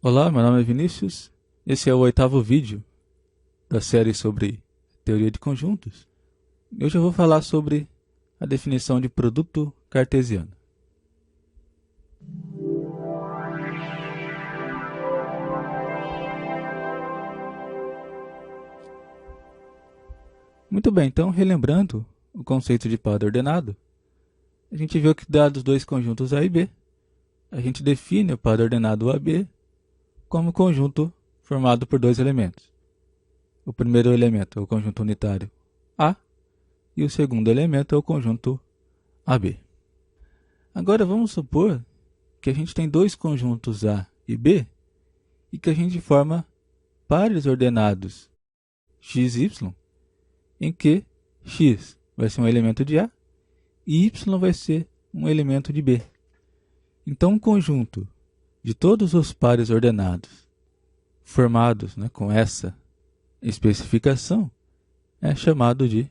Olá, meu nome é Vinícius. Esse é o 8º vídeo da série sobre teoria de conjuntos. Hoje eu vou falar sobre a definição de produto cartesiano. Muito bem, então relembrando o conceito de par ordenado, a gente viu que dados dois conjuntos A e B, a gente define o par ordenado AB como conjunto formado por dois elementos. O primeiro elemento é o conjunto unitário A e o segundo elemento é o conjunto AB. Agora vamos supor que a gente tem dois conjuntos A e B e que a gente forma pares ordenados x e y, em que x vai ser um elemento de A e y vai ser um elemento de B. Então, um conjunto de todos os pares ordenados formados com essa especificação é chamado de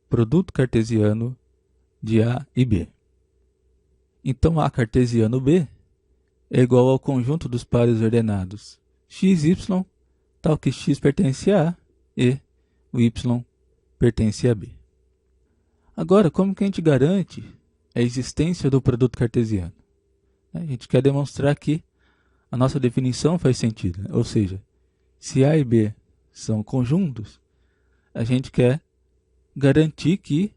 produto cartesiano de A e B. Então, A cartesiano B é igual ao conjunto dos pares ordenados x e y, tal que x pertence a A e o y pertence a B. Agora, como que a gente garante a existência do produto cartesiano? A gente quer demonstrar que a nossa definição faz sentido, ou seja, se A e B são conjuntos, a gente quer garantir que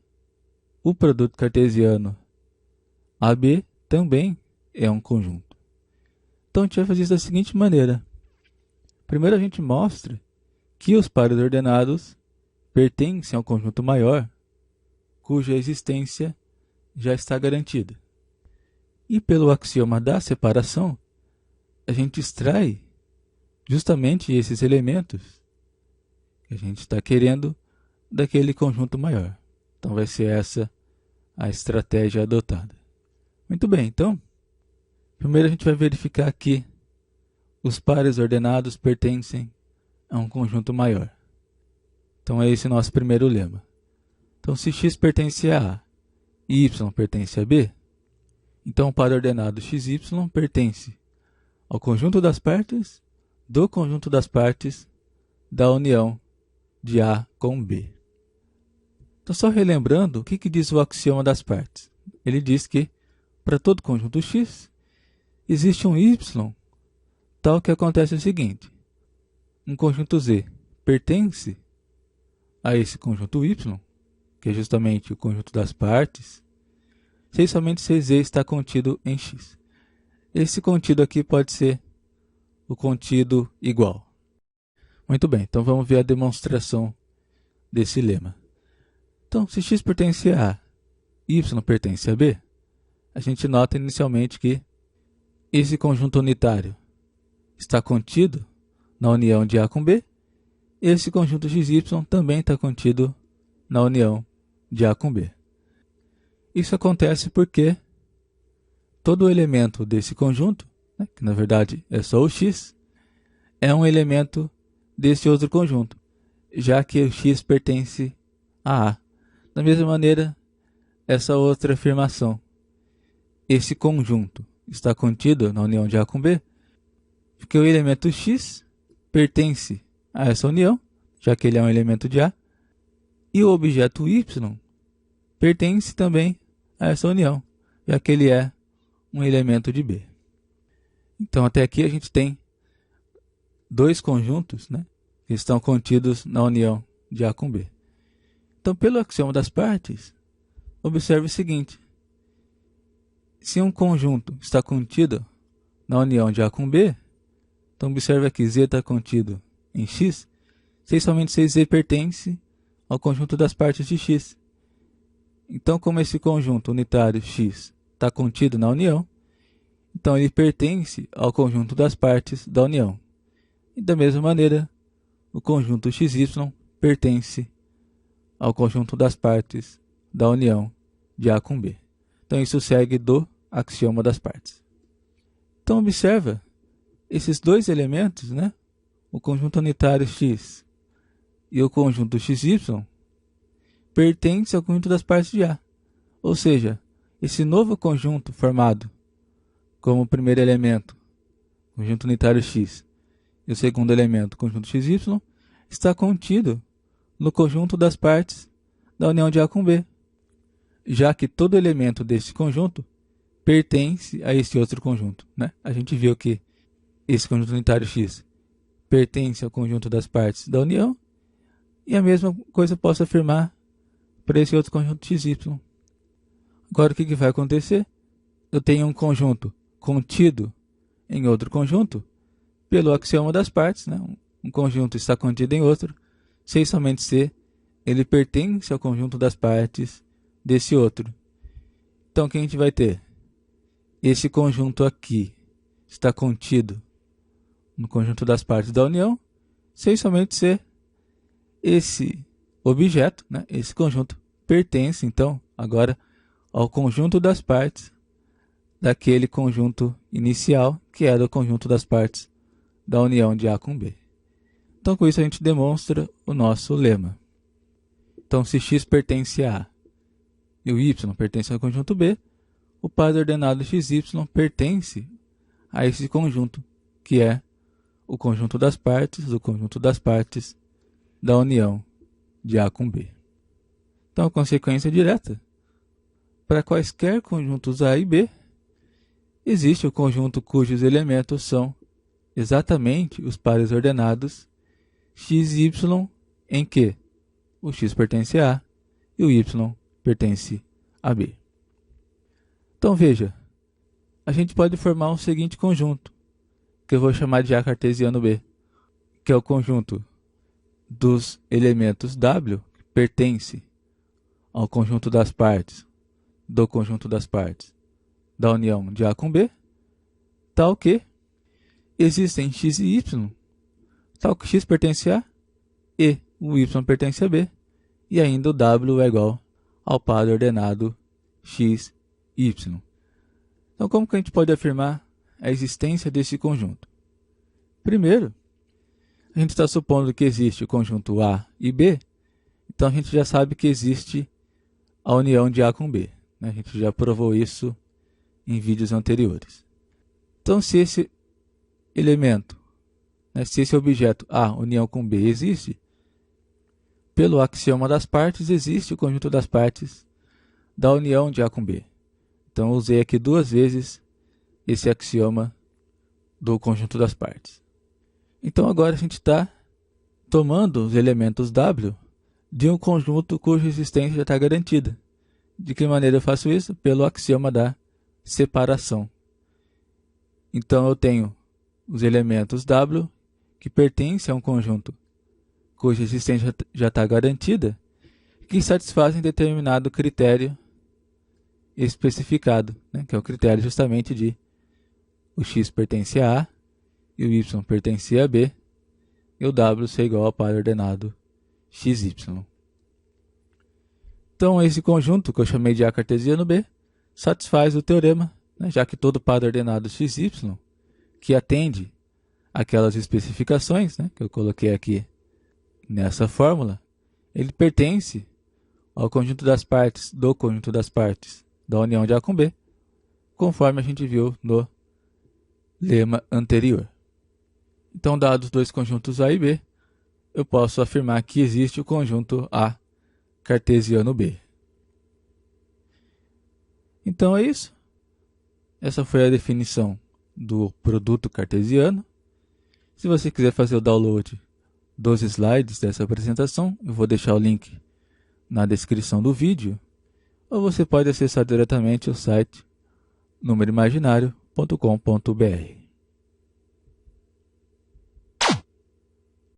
o produto cartesiano AB também é um conjunto. Então a gente vai fazer isso da seguinte maneira. Primeiro a gente mostra que os pares ordenados pertencem ao conjunto maior, cuja existência já está garantida. E pelo axioma da separação, a gente extrai justamente esses elementos que a gente está querendo daquele conjunto maior. Então vai ser essa a estratégia adotada. Muito bem, então, primeiro a gente vai verificar que os pares ordenados pertencem a um conjunto maior. Então é esse nosso primeiro lema. Então se x pertence a A e y pertence a B, então o par ordenado xy pertence ao conjunto das partes do conjunto das partes da união de A com B. Então, só relembrando, o que diz o axioma das partes? Ele diz que, para todo conjunto X, existe um Y, tal que acontece o seguinte. Um conjunto Z pertence a esse conjunto Y, que é justamente o conjunto das partes, se e somente se Z está contido em X. Esse contido aqui pode ser o contido igual. Muito bem, então vamos ver a demonstração desse lema. Então, se x pertence a A e y pertence a B, a gente nota inicialmente que esse conjunto unitário está contido na união de A com B, esse conjunto xy também está contido na união de A com B. Isso acontece porque todo elemento desse conjunto, que na verdade é só o x, é um elemento desse outro conjunto, já que o x pertence a A. Da mesma maneira, essa outra afirmação, esse conjunto está contido na união de A com B, porque o elemento x pertence a essa união, já que ele é um elemento de A, e o objeto y pertence também a essa união, já que ele é um elemento de B. Então, até aqui a gente tem dois conjuntos que estão contidos na união de A com B. Então, pelo axioma das partes, observe o seguinte. Se um conjunto está contido na união de A com B, então observe aqui, Z está contido em X, se somente se Z pertence ao conjunto das partes de X. Então, como esse conjunto unitário X está contido na união, então ele pertence ao conjunto das partes da união. E da mesma maneira, o conjunto XY pertence ao conjunto das partes da união de A com B. Então isso segue do axioma das partes. Então observa esses dois elementos, o conjunto unitário X e o conjunto XY, pertencem ao conjunto das partes de A. Ou seja, esse novo conjunto formado como primeiro elemento conjunto unitário X, e o segundo elemento, conjunto XY, está contido no conjunto das partes da união de A com B, já que todo elemento desse conjunto pertence a esse outro conjunto, né? A gente viu que esse conjunto unitário X pertence ao conjunto das partes da união, e a mesma coisa eu posso afirmar para esse outro conjunto XY. Agora, o que vai acontecer? Eu tenho um conjunto contido em outro conjunto pelo axioma das partes, né? Um conjunto está contido em outro, se e somente se ele pertence ao conjunto das partes desse outro. Então, o que a gente vai ter? Esse conjunto aqui está contido no conjunto das partes da união, se e somente se esse objeto, né, esse conjunto, pertence, então, agora ao conjunto das partes daquele conjunto inicial, que era o conjunto das partes da união de A com B. Então, com isso, a gente demonstra o nosso lema. Então, se x pertence a A e o y pertence ao conjunto B, o par ordenado xy pertence a esse conjunto, que é o conjunto das partes do conjunto das partes da união de A com B. Então, a consequência direta, para quaisquer conjuntos A e B, existe o conjunto cujos elementos são exatamente os pares ordenados x e y, em que o x pertence a A e o y pertence a B. Então, veja, a gente pode formar um seguinte conjunto, que eu vou chamar de A cartesiano B, que é o conjunto dos elementos W, que pertence ao conjunto das partes do conjunto das partes da união de A com B, tal que existem x e y, tal que x pertence a A e o y pertence a B, e ainda o W é igual ao par ordenado x, y. Então, como que a gente pode afirmar a existência desse conjunto? Primeiro, a gente está supondo que existe o conjunto A e B, então a gente já sabe que existe a união de A com B, né? A gente já provou isso em vídeos anteriores. Então, se esse elemento, né, se esse objeto A, união com B, existe, pelo axioma das partes, existe o conjunto das partes da união de A com B. Então, eu usei aqui duas vezes esse axioma do conjunto das partes. Então, agora a gente está tomando os elementos W de um conjunto cuja existência já está garantida. De que maneira eu faço isso? Pelo axioma da separação. Então, eu tenho os elementos W que pertencem a um conjunto cuja existência já está garantida, que satisfazem determinado critério especificado, né? Que é o critério justamente de o x pertence a A e o y pertence a B, e o W ser igual ao par ordenado xy. Então, esse conjunto, que eu chamei de A cartesiano B, satisfaz o teorema, né? Já que todo par ordenado xy, que atende aquelas especificações, né, que eu coloquei aqui nessa fórmula, ele pertence ao conjunto das partes do conjunto das partes da união de A com B, conforme a gente viu no lema anterior. Então, dados dois conjuntos A e B, eu posso afirmar que existe o conjunto A cartesiano B. Então, é isso. Essa foi a definição do produto cartesiano. Se você quiser fazer o download dos slides dessa apresentação, eu vou deixar o link na descrição do vídeo, ou você pode acessar diretamente o site numeroimaginário.com.br.